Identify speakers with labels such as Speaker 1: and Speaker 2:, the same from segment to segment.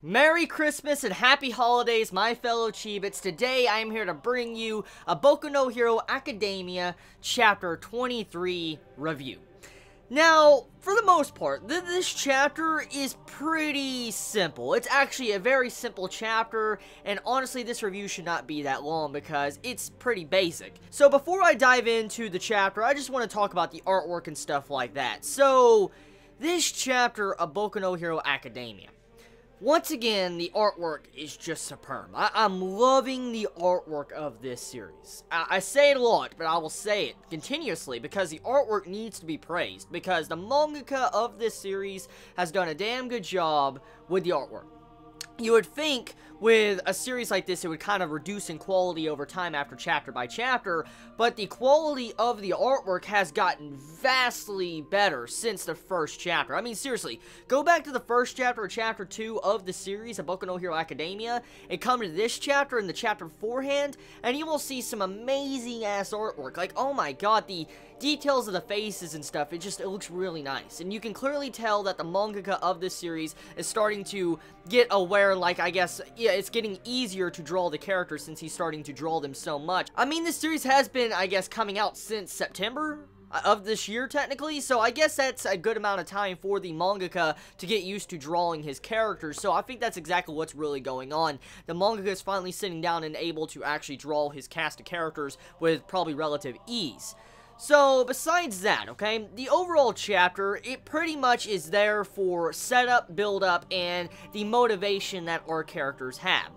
Speaker 1: Merry Christmas and Happy Holidays, my fellow Chibits. Today, I am here to bring you a Boku no Hero Academia Chapter 23 review. Now, for the most part, this chapter is pretty simple. It's actually a very simple chapter, and honestly, this review should not be that long because it's pretty basic. So before I dive into the chapter, I just want to talk about the artwork and stuff like that. So, this chapter of Boku no Hero Academia. Once again, the artwork is just superb. I'm loving the artwork of this series. I say it a lot, but I will say it continuously because the artwork needs to be praised because the mangaka of this series has done a damn good job with the artwork. You would think with a series like this, it would kind of reduce in quality over time after chapter by chapter, but the quality of the artwork has gotten vastly better since the first chapter. I mean, seriously, go back to the first chapter or chapter 2 of the series of Boku no Hero Academia, and come to this chapter and the chapter beforehand, and you will see some amazing-ass artwork. Like, oh my god, the details of the faces and stuff, it looks really nice. And you can clearly tell that the mangaka of this series is starting to get aware, like, I guess, yeah, it's getting easier to draw the characters since he's starting to draw them so much. I mean, this series has been, I guess, coming out since September of this year, technically, so I guess that's a good amount of time for the mangaka to get used to drawing his characters, so I think that's exactly what's really going on. The mangaka is finally sitting down and able to actually draw his cast of characters with probably relative ease. So, besides that, okay, the overall chapter, it pretty much is there for setup, build-up, and the motivation that our characters have.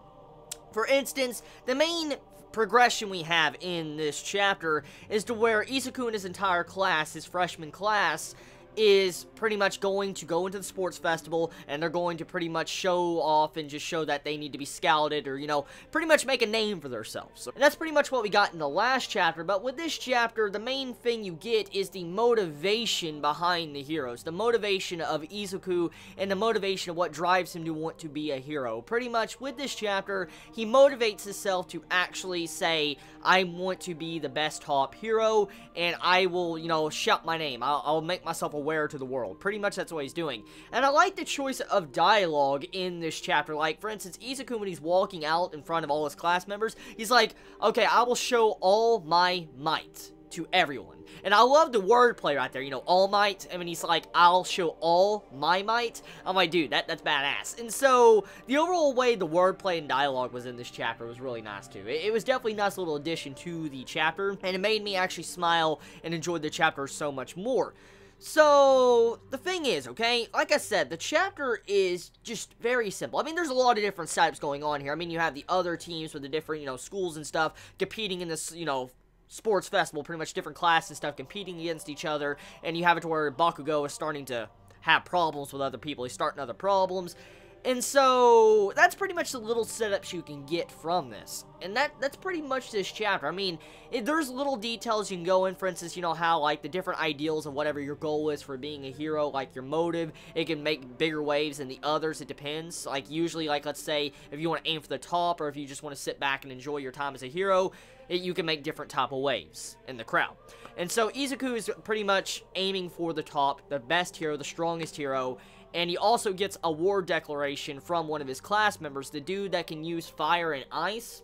Speaker 1: For instance, the main progression we have in this chapter is to where Izuku and his entire class, his freshman class, is pretty much going to go into the sports festival, and they're going to pretty much show off and just show that they need to be scouted, or, you know, pretty much make a name for themselves. And that's pretty much what we got in the last chapter, but with this chapter, the main thing you get is the motivation behind the heroes. The motivation of Izuku, and the motivation of what drives him to want to be a hero. Pretty much, with this chapter, he motivates himself to actually say, I want to be the best top hero, and I will, you know, shout my name. I'll make myself aware to the world. Pretty much that's what he's doing. And I like the choice of dialogue in this chapter. Like, for instance, Izuku, when he's walking out in front of all his class members, he's like, okay, I will show all my might to everyone. And I love the wordplay right there, you know, all might. I mean, he's like, I'll show all my might. I'm like, dude, that's badass. And so, the overall way the wordplay and dialogue was in this chapter was really nice, too. It was definitely a nice little addition to the chapter, and it made me actually smile and enjoy the chapter so much more. So, the thing is, okay, like I said, the chapter is just very simple. I mean, there's a lot of different types going on here. I mean, you have the other teams with the different, you know, schools and stuff competing in this, you know, sports festival, pretty much different classes and stuff competing against each other, and you have it to where Bakugo is starting to have problems with other people. He's starting other problems. And so, that's pretty much the little setups you can get from this. And that's pretty much this chapter. I mean, there's little details you can go in. For instance, you know how, like, the different ideals of whatever your goal is for being a hero, like your motive, it can make bigger waves than the others. It depends. Like, usually, like, let's say, if you want to aim for the top, or if you just want to sit back and enjoy your time as a hero, you can make different type of waves in the crowd. And so, Izuku is pretty much aiming for the top, the best hero, the strongest hero. And he also gets a war declaration from one of his class members, the dude that can use fire and ice.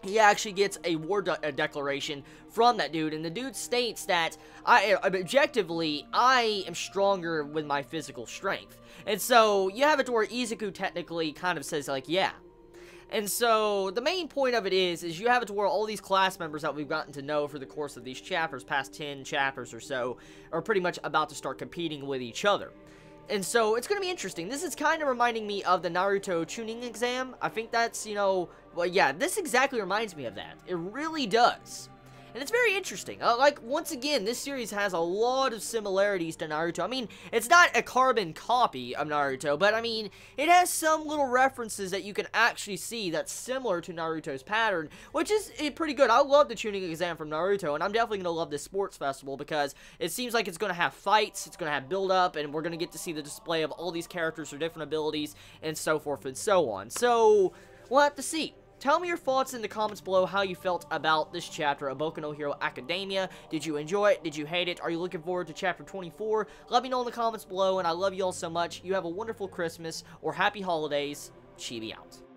Speaker 1: He actually gets a war declaration from that dude, and the dude states that, objectively, I am stronger with my physical strength. And so, you have it to where Izuku technically kind of says, like, yeah. And so, the main point of it is you have it to where all these class members that we've gotten to know for the course of these chapters, past 10 chapters or so, are pretty much about to start competing with each other. And so, it's going to be interesting. This is kind of reminding me of the Naruto tuning exam. I think that's, you know, well, yeah, this exactly reminds me of that. It really does. And it's very interesting. Like, once again, this series has a lot of similarities to Naruto. I mean, it's not a carbon copy of Naruto, but, I mean, it has some little references that you can actually see that's similar to Naruto's pattern, which is pretty good. I love the tuning exam from Naruto, and I'm definitely going to love this sports festival because it seems like it's going to have fights, it's going to have build-up, and we're going to get to see the display of all these characters with different abilities, and so forth and so on. So, we'll have to see. Tell me your thoughts in the comments below how you felt about this chapter of Boku no Hero Academia. Did you enjoy it? Did you hate it? Are you looking forward to chapter 24? Let me know in the comments below, and I love you all so much. You have a wonderful Christmas or happy holidays. Chibi out.